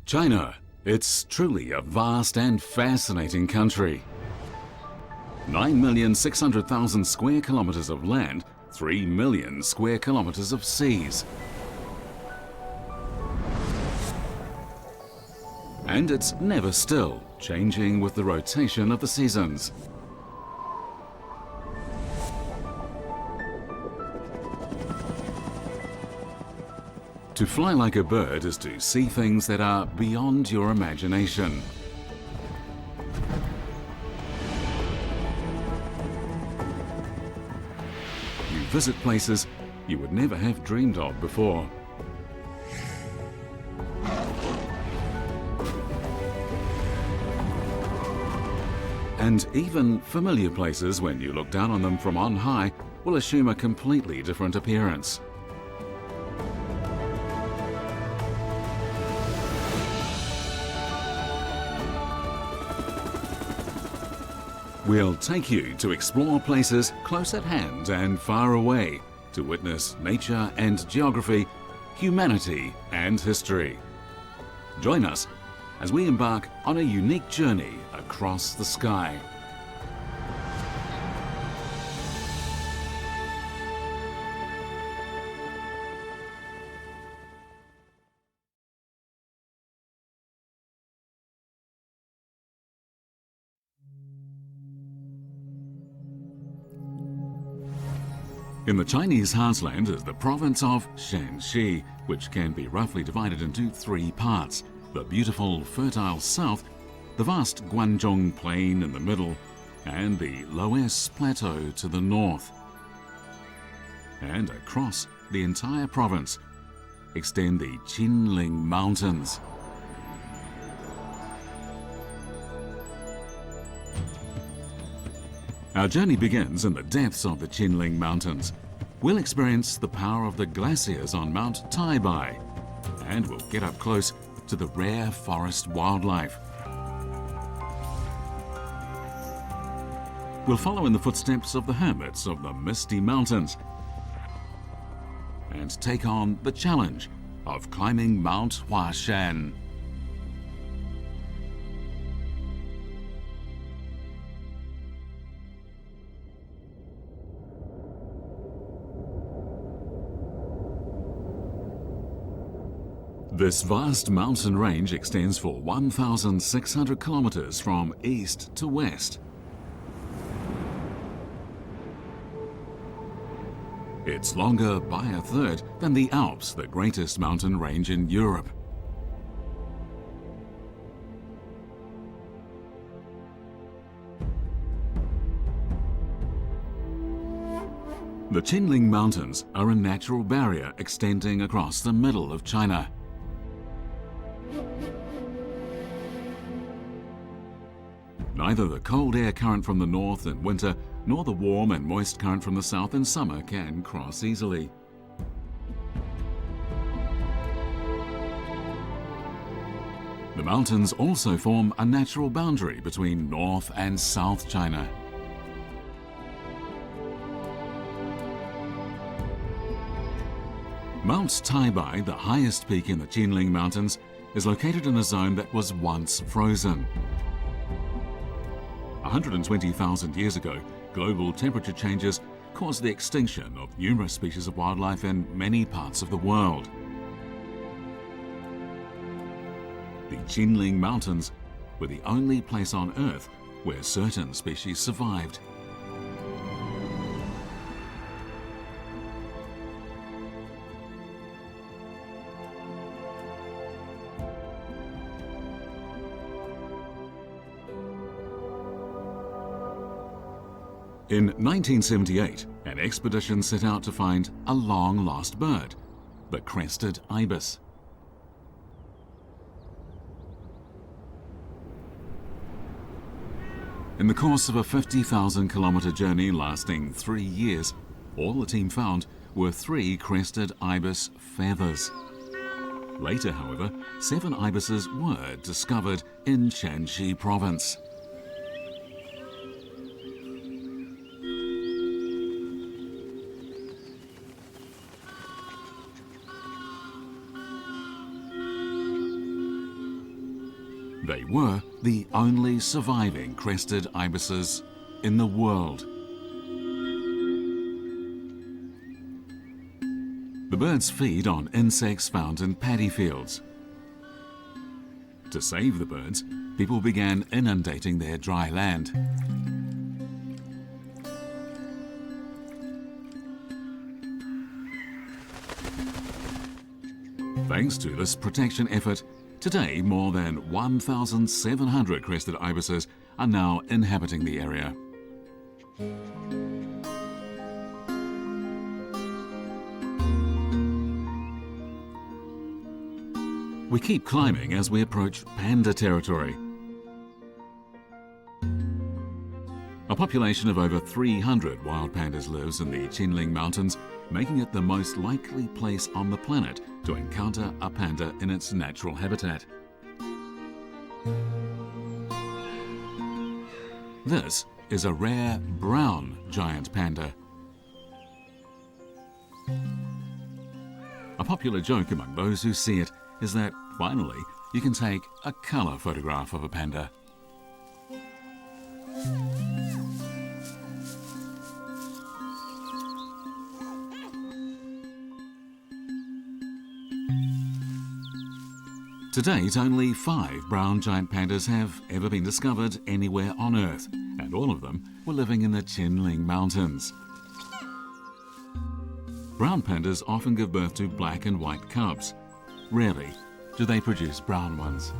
China. It's truly a vast and fascinating country. 9,600,000 square kilometers of land, 3 million square kilometers of seas. And it's never still, changing with the rotation of the seasons. To fly like a bird is to see things that are beyond your imagination. You visit places you would never have dreamed of before. And even familiar places, when you look down on them from on high, will assume a completely different appearance. We'll take you to explore places close at hand and far away, to witness nature and geography, humanity and history. Join us as we embark on a unique journey across the sky. In the Chinese heartland is the province of Shaanxi, which can be roughly divided into three parts: the beautiful, fertile south, the vast Guangdong Plain in the middle, and the Loess Plateau to the north. And across the entire province extend the Qinling Mountains. Our journey begins in the depths of the Qinling Mountains. We'll experience the power of the glaciers on Mount Taibai, and we'll get up close to the rare forest wildlife. We'll follow in the footsteps of the hermits of the Misty Mountains and take on the challenge of climbing Mount Huashan. This vast mountain range extends for 1,600 kilometers from east to west. It's longer by a third than the Alps, the greatest mountain range in Europe. The Qinling Mountains are a natural barrier extending across the middle of China. Neither the cold air current from the north in winter nor the warm and moist current from the south in summer can cross easily. The mountains also form a natural boundary between North and South China. Mount Taibai, the highest peak in the Qinling Mountains, is located in a zone that was once frozen. 120,000 years ago, global temperature changes caused the extinction of numerous species of wildlife in many parts of the world. The Qinling Mountains were the only place on Earth where certain species survived. In 1978, an expedition set out to find a long-lost bird, the crested ibis. In the course of a 50,000-kilometer journey lasting 3 years, all the team found were 3 crested ibis feathers. Later, however, 7 ibises were discovered in Shanxi province. They were the only surviving crested ibises in the world. The birds feed on insects found in paddy fields. To save the birds, people began inundating their dry land. Thanks to this protection effort, today more than 1,700 crested ibises are now inhabiting the area. We keep climbing as we approach panda territory. A population of over 300 wild pandas lives in the Qinling Mountains, making it the most likely place on the planet to encounter a panda in its natural habitat. This is a rare brown giant panda. A popular joke among those who see it is that finally you can take a colour photograph of a panda. To date, only 5 brown giant pandas have ever been discovered anywhere on Earth, and all of them were living in the Qinling Mountains. Brown pandas often give birth to black and white cubs. Rarely do they produce brown ones.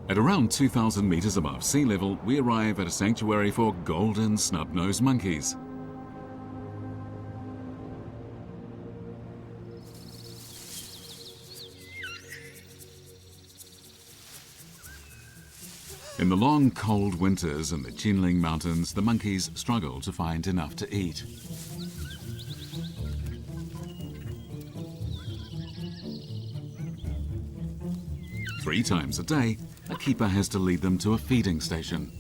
At around 2,000 meters above sea level, we arrive at a sanctuary for golden snub-nosed monkeys. In the long, cold winters in the Qinling Mountains, the monkeys struggle to find enough to eat. Three times a day, a keeper has to lead them to a feeding station.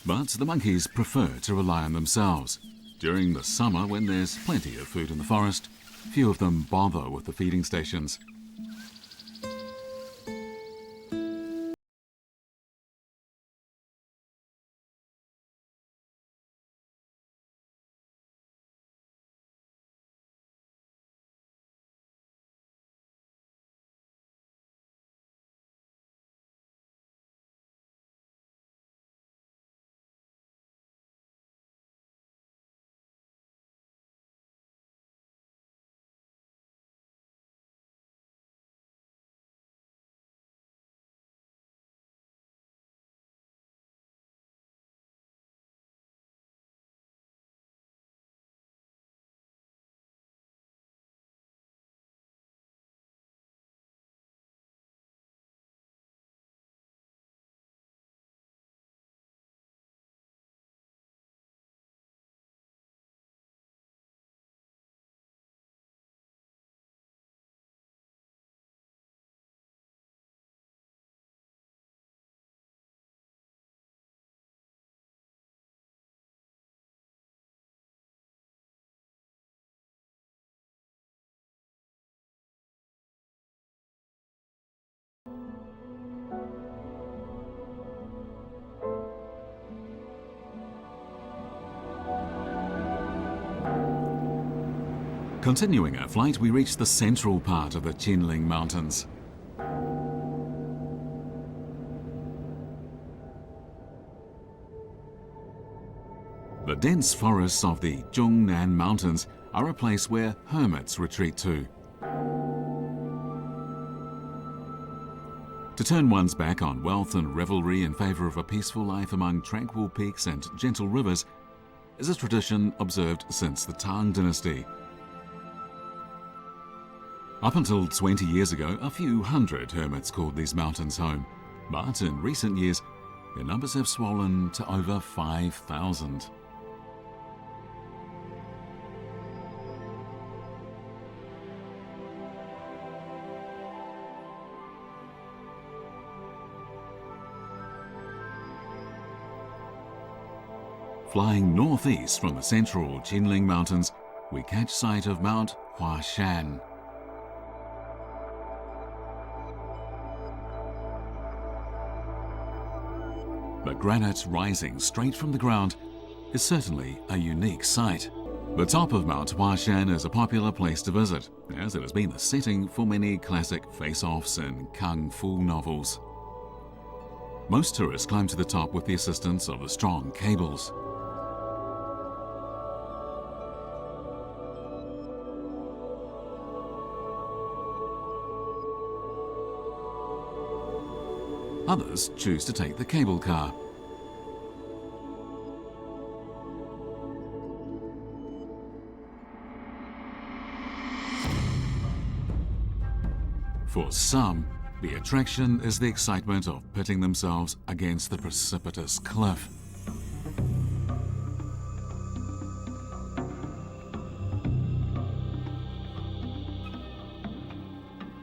But the monkeys prefer to rely on themselves. During the summer, when there's plenty of food in the forest, few of them bother with the feeding stations. Continuing our flight, we reach the central part of the Qinling Mountains. The dense forests of the Zhongnan Mountains are a place where hermits retreat to. To turn one's back on wealth and revelry in favour of a peaceful life among tranquil peaks and gentle rivers is a tradition observed since the Tang dynasty. Up until 20 years ago, a few hundred hermits called these mountains home. But in recent years, their numbers have swollen to over 5,000. Flying northeast from the central Qinling Mountains, we catch sight of Mount Huashan. The granite rising straight from the ground is certainly a unique sight. The top of Mount Huashan is a popular place to visit, as it has been the setting for many classic face-offs and kung fu novels. Most tourists climb to the top with the assistance of the strong cables. Others choose to take the cable car. For some, the attraction is the excitement of pitting themselves against the precipitous cliff.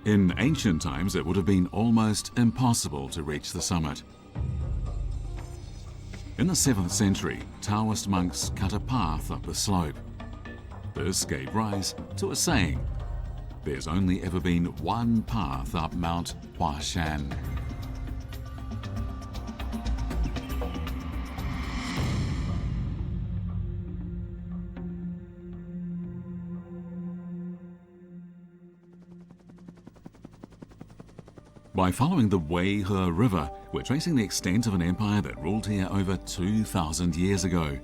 In ancient times, it would have been almost impossible to reach the summit. In the 7th century, Taoist monks cut a path up the slope. This gave rise to a saying: there's only ever been one path up Mount Huashan. By following the Weihe River, we're tracing the extent of an empire that ruled here over 2,000 years ago.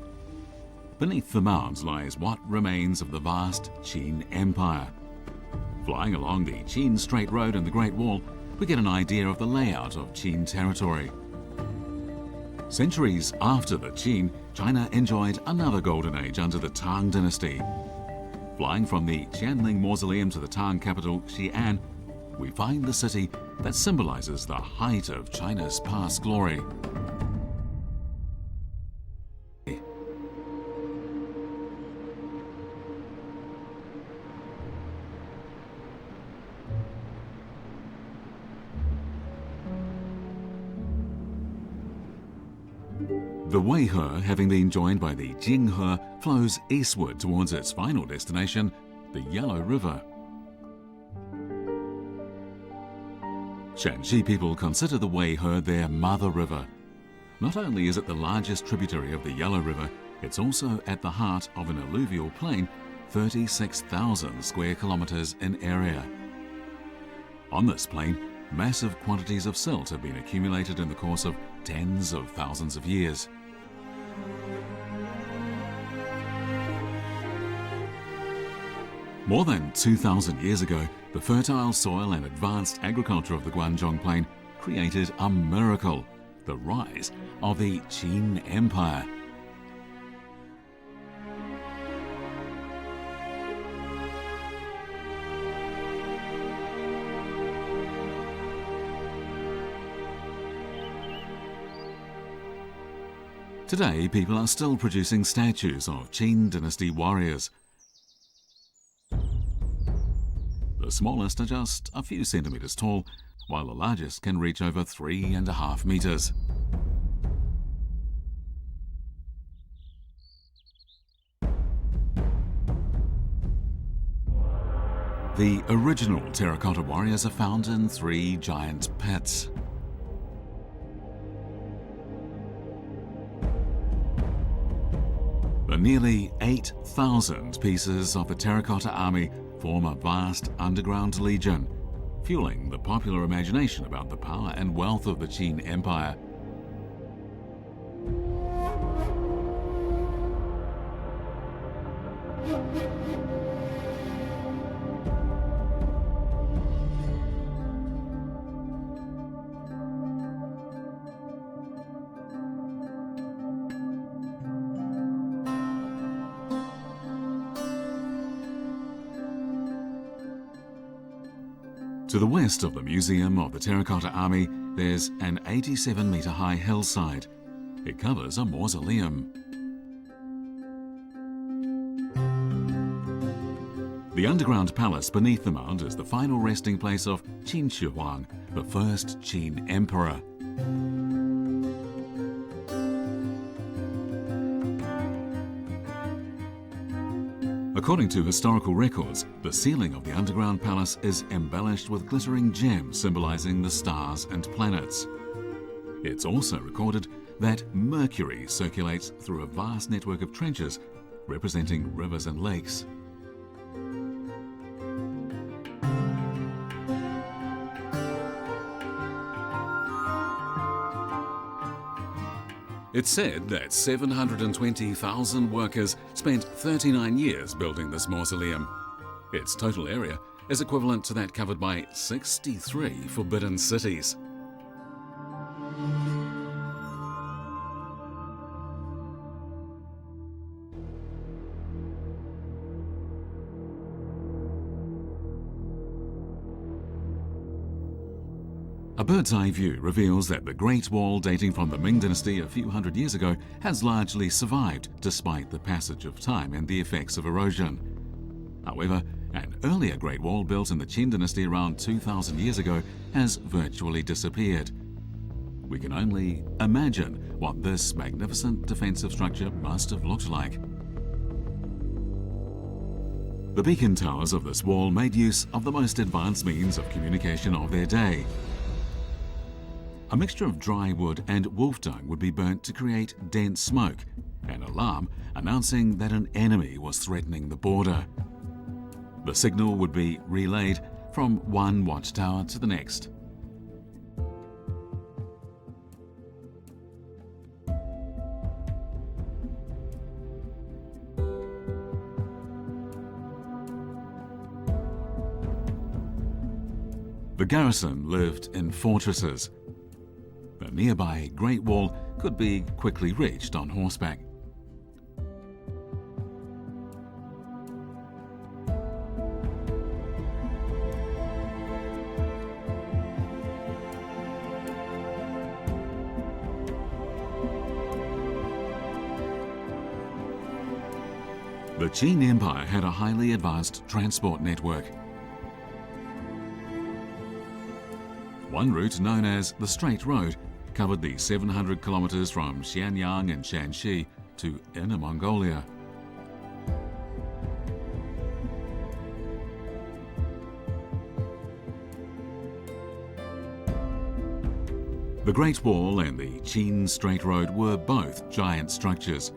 Beneath the mounds lies what remains of the vast Qin Empire. Flying along the Qin Strait Road and the Great Wall, we get an idea of the layout of Qin territory. Centuries after the Qin, China enjoyed another golden age under the Tang dynasty. Flying from the Qianling Mausoleum to the Tang capital, Xi'an, we find the city that symbolizes the height of China's past glory. The Weihe, having been joined by the Jinghe, flows eastward towards its final destination, the Yellow River. Shanxi people consider the Weihe their mother river. Not only is it the largest tributary of the Yellow River, it's also at the heart of an alluvial plain 36,000 square kilometers in area. On this plain, massive quantities of silt have been accumulated in the course of tens of thousands of years. More than 2,000 years ago, the fertile soil and advanced agriculture of the Guangdong Plain created a miracle, the rise of the Qin Empire. Today, people are still producing statues of Qin dynasty warriors. The smallest are just a few centimeters tall, while the largest can reach over 3.5 meters. The original terracotta warriors are found in 3 giant pits. The nearly 8,000 pieces of the terracotta army form a vast underground legion, fueling the popular imagination about the power and wealth of the Qin Empire. To the west of the Museum of the Terracotta Army, there's an 87-metre high hillside. It covers a mausoleum. The underground palace beneath the mound is the final resting place of Qin Shi Huang, the first Qin emperor. According to historical records, the ceiling of the underground palace is embellished with glittering gems symbolizing the stars and planets. It's also recorded that mercury circulates through a vast network of trenches representing rivers and lakes. It's said that 720,000 workers spent 39 years building this mausoleum. Its total area is equivalent to that covered by 63 forbidden cities. A bird's-eye view reveals that the Great Wall dating from the Ming Dynasty a few hundred years ago has largely survived despite the passage of time and the effects of erosion. However, an earlier Great Wall built in the Qin Dynasty around 2,000 years ago has virtually disappeared. We can only imagine what this magnificent defensive structure must have looked like. The beacon towers of this wall made use of the most advanced means of communication of their day. A mixture of dry wood and wolf dung would be burnt to create dense smoke, an alarm announcing that an enemy was threatening the border. The signal would be relayed from one watchtower to the next. The garrison lived in fortresses. The nearby Great Wall could be quickly reached on horseback. The Qin Empire had a highly advanced transport network. One route, known as the Straight Road, covered the 700 kilometers from Xinjiang and Shanxi to Inner Mongolia. The Great Wall and the Qin Straight Road were both giant structures.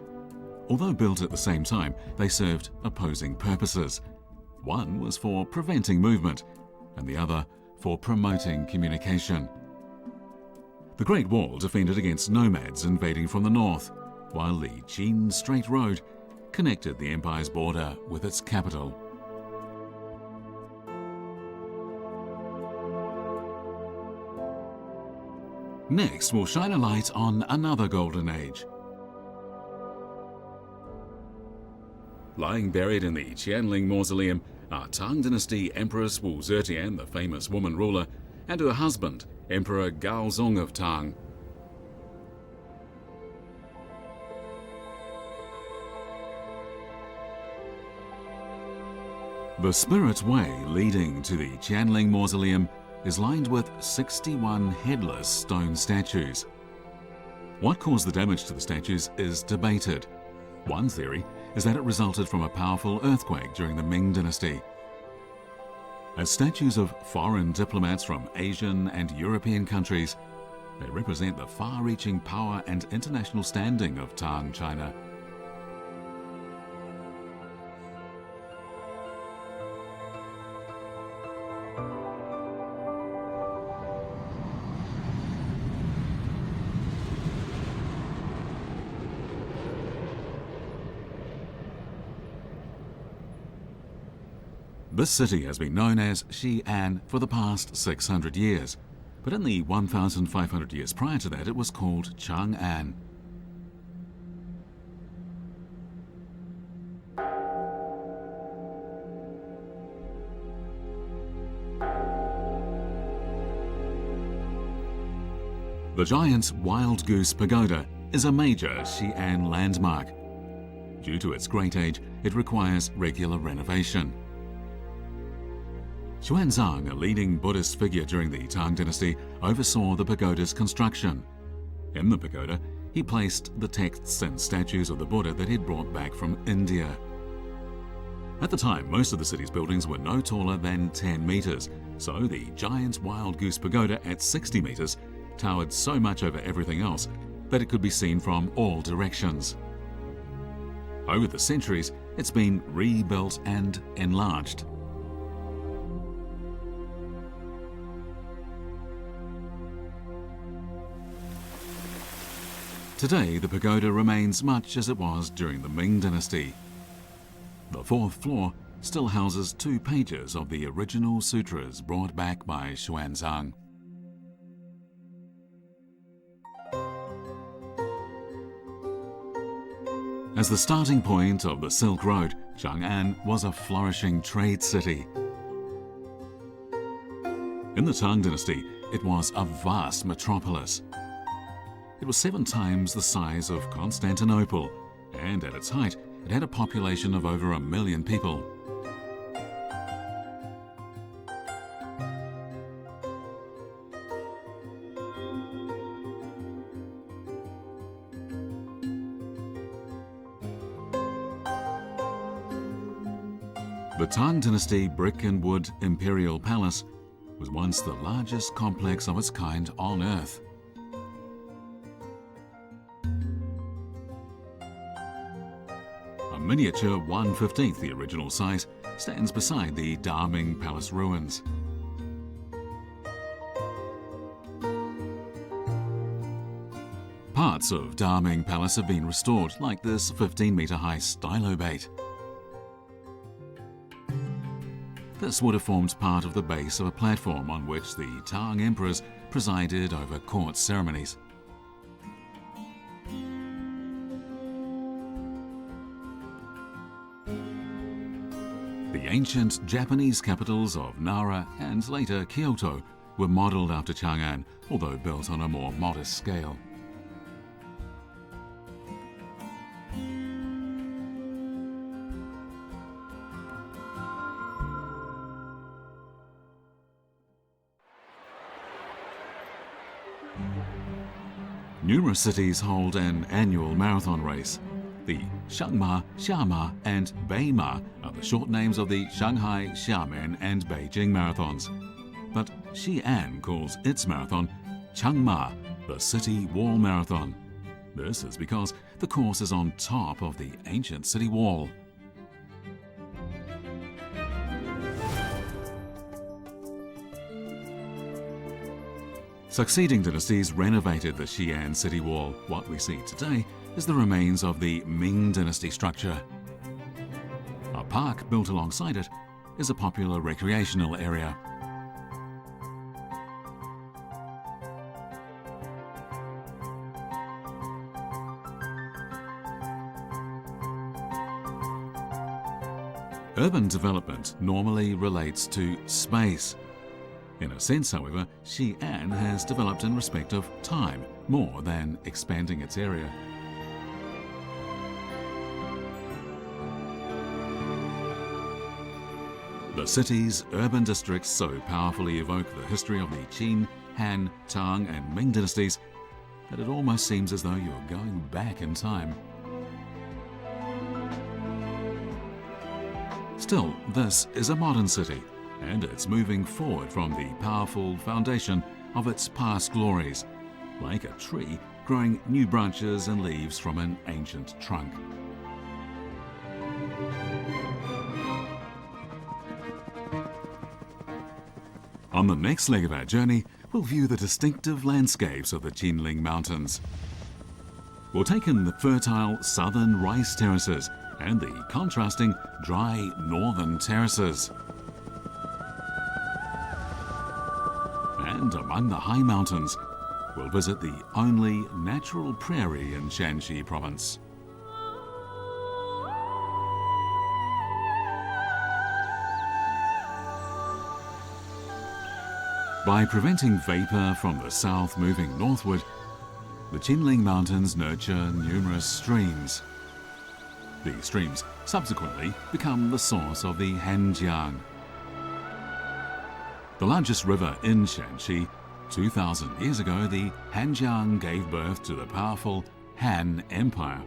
Although built at the same time, they served opposing purposes. One was for preventing movement, and the other for promoting communication. The Great Wall defended against nomads invading from the north, while the Qin Straight Road connected the empire's border with its capital. Next, we'll shine a light on another golden age. Lying buried in the Qianling Mausoleum are Tang Dynasty Empress Wu Zetian, the famous woman ruler, and her husband, Emperor Gaozong of Tang. The Spirit Way leading to the Qianling Mausoleum is lined with 61 headless stone statues. What caused the damage to the statues is debated. One theory is that it resulted from a powerful earthquake during the Ming Dynasty. As statues of foreign diplomats from Asian and European countries, they represent the far-reaching power and international standing of Tang China. This city has been known as Xi'an for the past 600 years, but in the 1,500 years prior to that it was called Chang'an. The giant Wild Goose Pagoda is a major Xi'an landmark. Due to its great age, it requires regular renovation. Xuanzang, a leading Buddhist figure during the Tang dynasty, oversaw the pagoda's construction. In the pagoda, he placed the texts and statues of the Buddha that he'd brought back from India. At the time, most of the city's buildings were no taller than 10 meters, so the giant Wild Goose Pagoda at 60 meters towered so much over everything else that it could be seen from all directions. Over the centuries, it's been rebuilt and enlarged. Today, the pagoda remains much as it was during the Ming dynasty. The fourth floor still houses 2 pages of the original sutras brought back by Xuanzang. As the starting point of the Silk Road, Chang'an was a flourishing trade city. In the Tang dynasty, it was a vast metropolis. It was 7 times the size of Constantinople, and at its height, it had a population of over 1 million people. The Tang Dynasty Brick and Wood Imperial Palace was once the largest complex of its kind on Earth. A miniature 1/15 the original size stands beside the Daming Palace ruins. Parts of Daming Palace have been restored, like this 15-meter-high stylobate. This would have formed part of the base of a platform on which the Tang emperors presided over court ceremonies. The ancient Japanese capitals of Nara and later Kyoto were modelled after Chang'an, although built on a more modest scale. Numerous cities hold an annual marathon race. The Shangma, Xiama, and Beima are the short names of the Shanghai, Xiamen, and Beijing marathons. But Xi'an calls its marathon Changma, the City Wall Marathon. This is because the course is on top of the ancient city wall. Succeeding dynasties renovated the Xi'an city wall. What we see today is the remains of the Ming dynasty structure. A park built alongside it is a popular recreational area. Urban development normally relates to space. In a sense, however, Xi'an has developed in respect of time more than expanding its area. The city's urban districts so powerfully evoke the history of the Qin, Han, Tang, and Ming dynasties that it almost seems as though you're going back in time. Still, this is a modern city, and it's moving forward from the powerful foundation of its past glories, like a tree growing new branches and leaves from an ancient trunk. On the next leg of our journey, we'll view the distinctive landscapes of the Qinling Mountains. We'll take in the fertile southern rice terraces and the contrasting dry northern terraces. And among the high mountains, we'll visit the only natural prairie in Shanxi province. By preventing vapor from the south moving northward, the Qinling Mountains nurture numerous streams. These streams subsequently become the source of the Heilongjiang. The largest river in Shaanxi, 2,000 years ago, the Heilongjiang gave birth to the powerful Han Empire.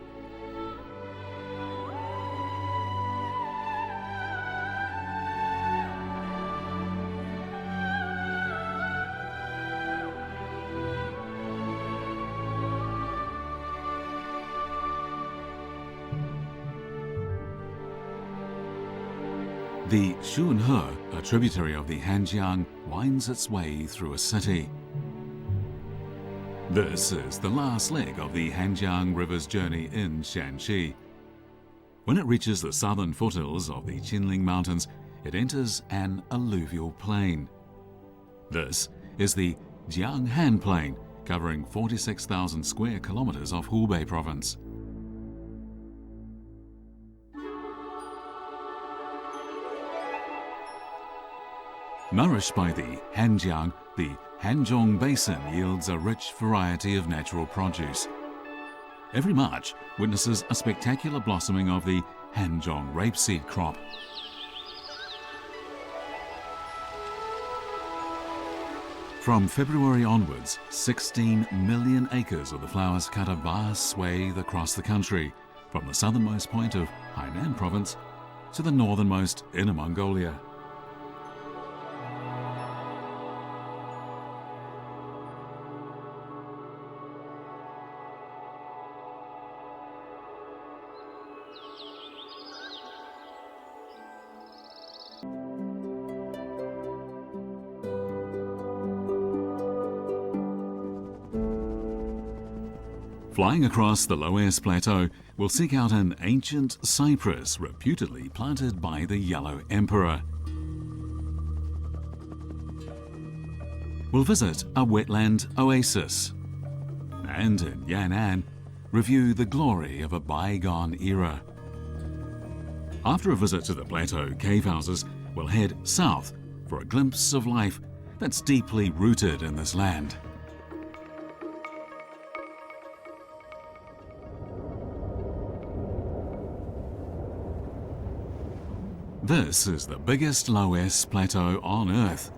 The Xunhe, a tributary of the Heilongjiang, winds its way through a city. This is the last leg of the Heilongjiang River's journey in Shaanxi. When it reaches the southern foothills of the Qinling Mountains, it enters an alluvial plain. This is the Jianghan Plain, covering 46,000 square kilometers of Hubei province. Nourished by the Heilongjiang, the Hanzhong Basin yields a rich variety of natural produce. Every March witnesses a spectacular blossoming of the Hanzhong rapeseed crop. From February onwards, 16 million acres of the flowers cut a vast swathe across the country, from the southernmost point of Hainan province to the northernmost Inner Mongolia. Flying across the Loess Plateau, we'll seek out an ancient cypress reputedly planted by the Yellow Emperor. We'll visit a wetland oasis, and in Hainan, review the glory of a bygone era. After a visit to the plateau cave houses, we'll head south for a glimpse of life that's deeply rooted in this land. This is the biggest Loess plateau on Earth.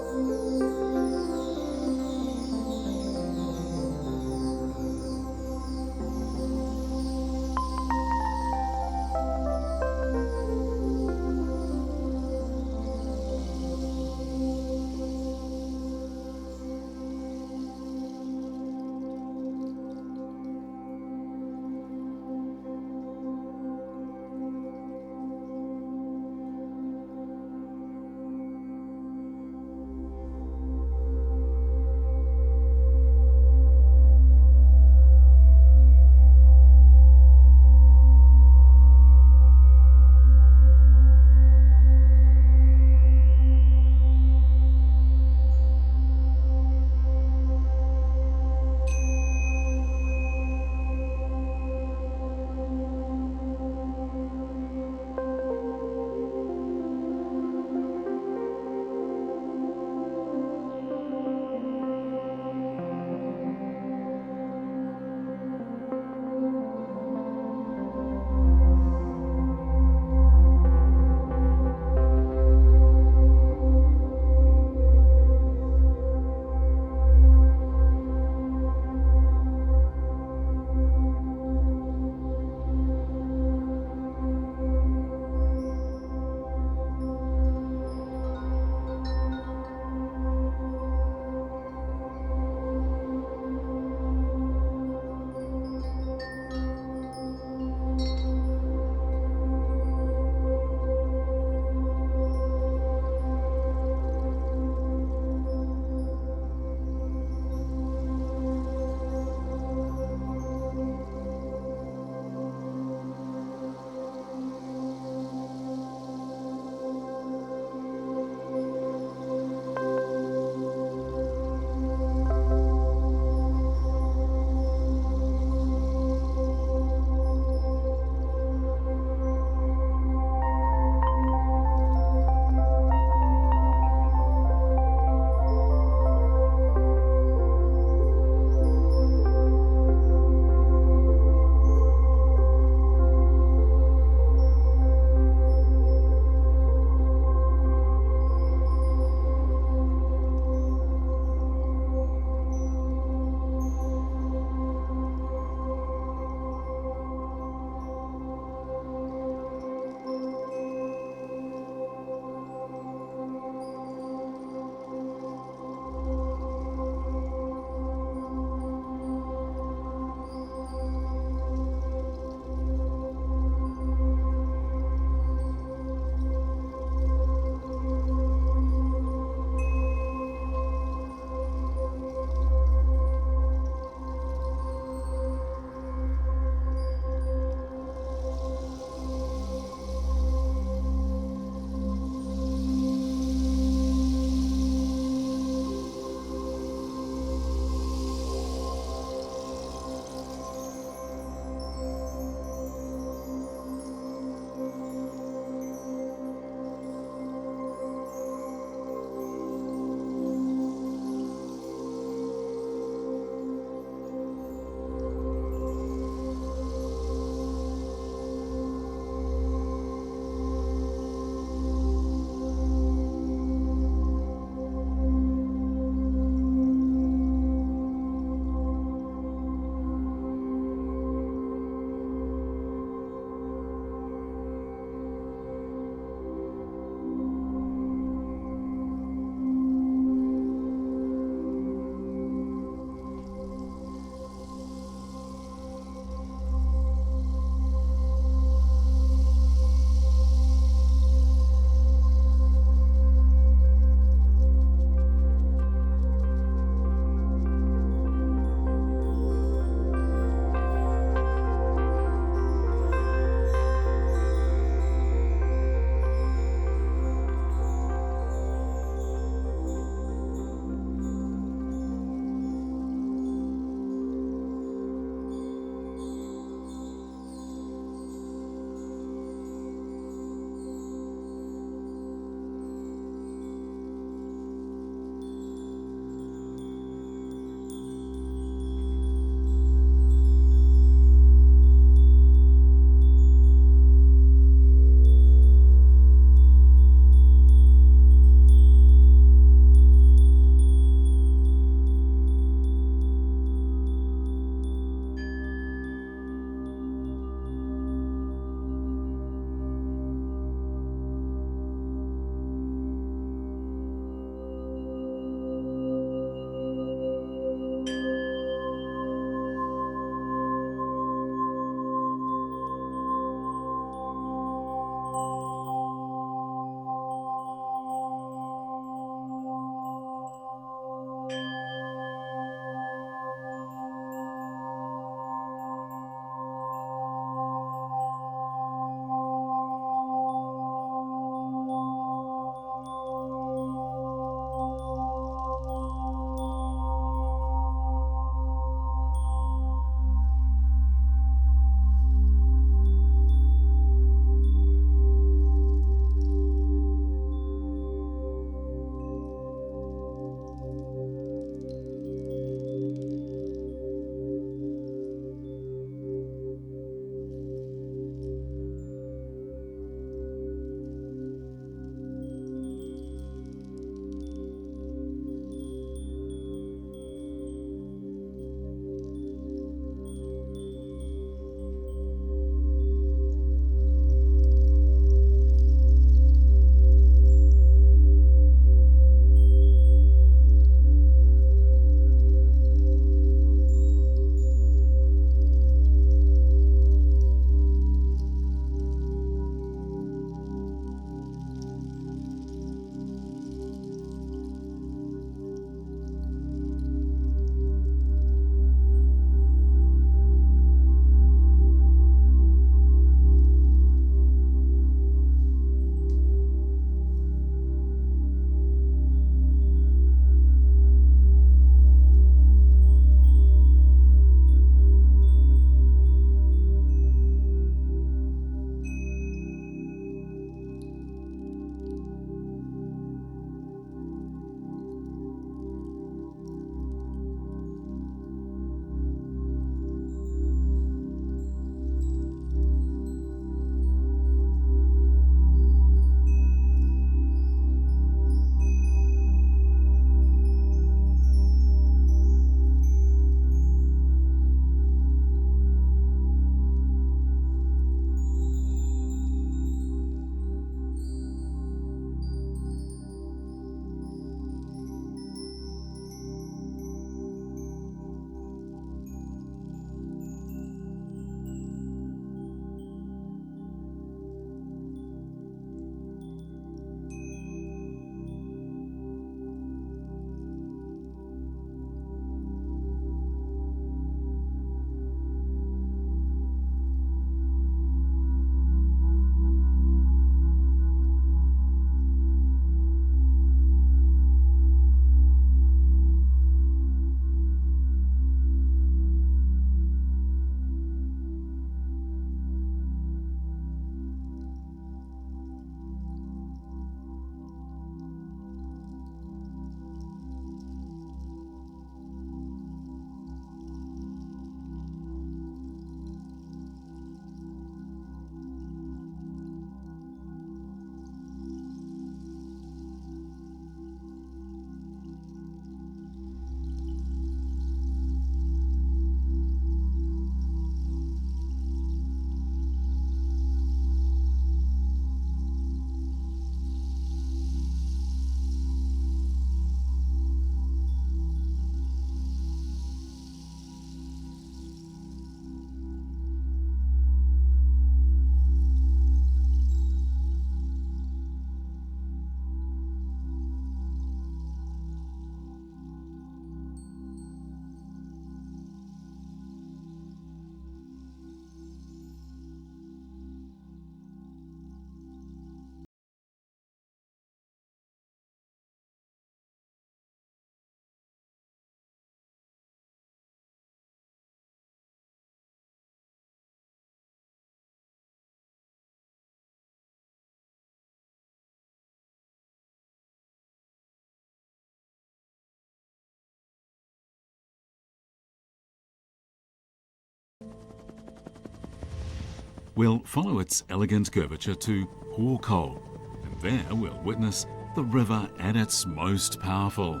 We'll follow its elegant curvature to Hukou, and there we'll witness the river at its most powerful.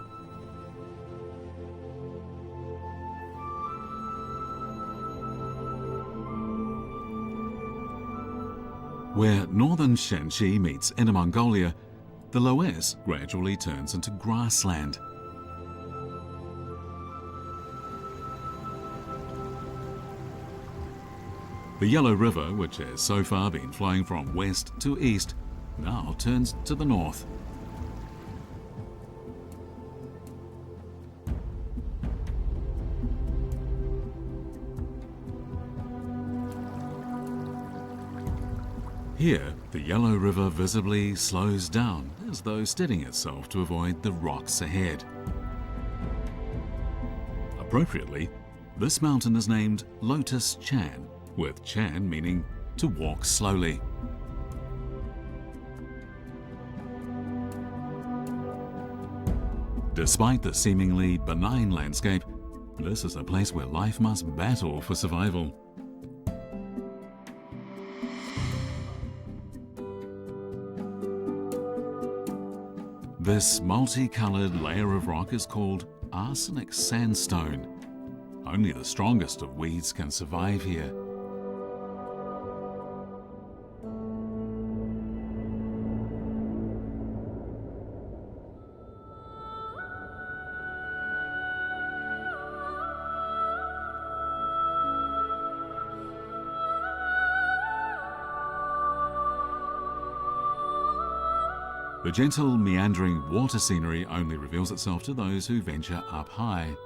Where northern Shaanxi meets Inner Mongolia, the Loess gradually turns into grassland. The Yellow River, which has so far been flowing from west to east, now turns to the north. Here, the Yellow River visibly slows down, as though steadying itself to avoid the rocks ahead. Appropriately, this mountain is named Lotus Chan, with Chan meaning to walk slowly. Despite the seemingly benign landscape, this is a place where life must battle for survival. This multicolored layer of rock is called arsenic sandstone. Only the strongest of weeds can survive here. The gentle, meandering water scenery only reveals itself to those who venture up high.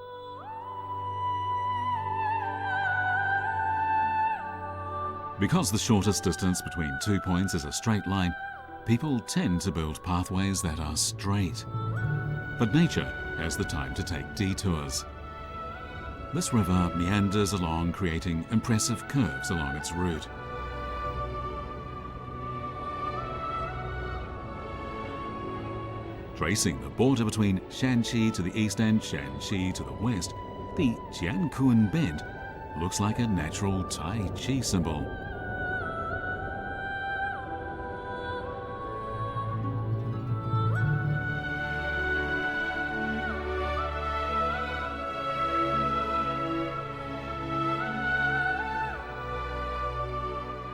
Because the shortest distance between 2 points is a straight line, people tend to build pathways that are straight. But nature has the time to take detours. This river meanders along, creating impressive curves along its route. Tracing the border between Shanxi to the east and Shanxi to the west, the Jiangxi Bend looks like a natural Tai Chi symbol.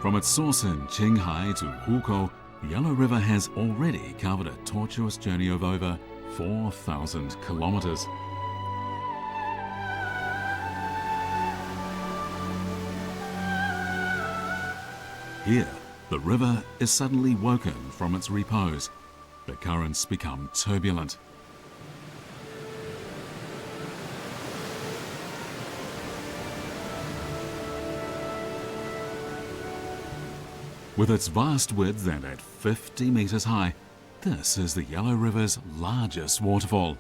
From its source in Qinghai to Hukou, the Yellow River has already covered a tortuous journey of over 4,000 kilometers. Here, the river is suddenly woken from its repose. The currents become turbulent. With its vast width and at 50 meters high, this is the Yellow River's largest waterfall.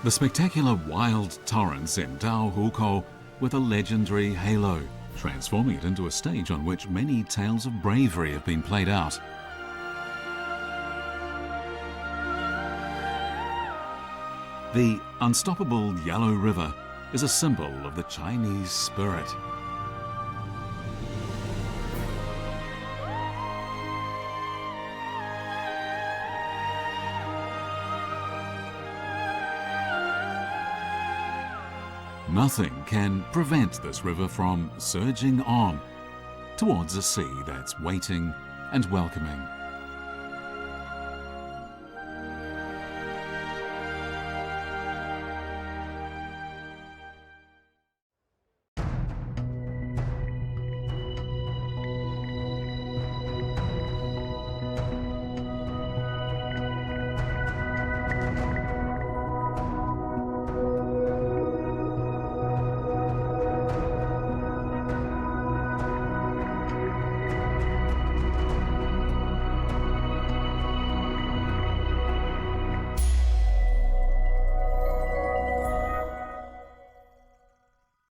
The spectacular wild torrents endow Hukou with a legendary halo, transforming it into a stage on which many tales of bravery have been played out. The unstoppable Yellow River is a symbol of the Chinese spirit. Nothing can prevent this river from surging on towards a sea that's waiting and welcoming.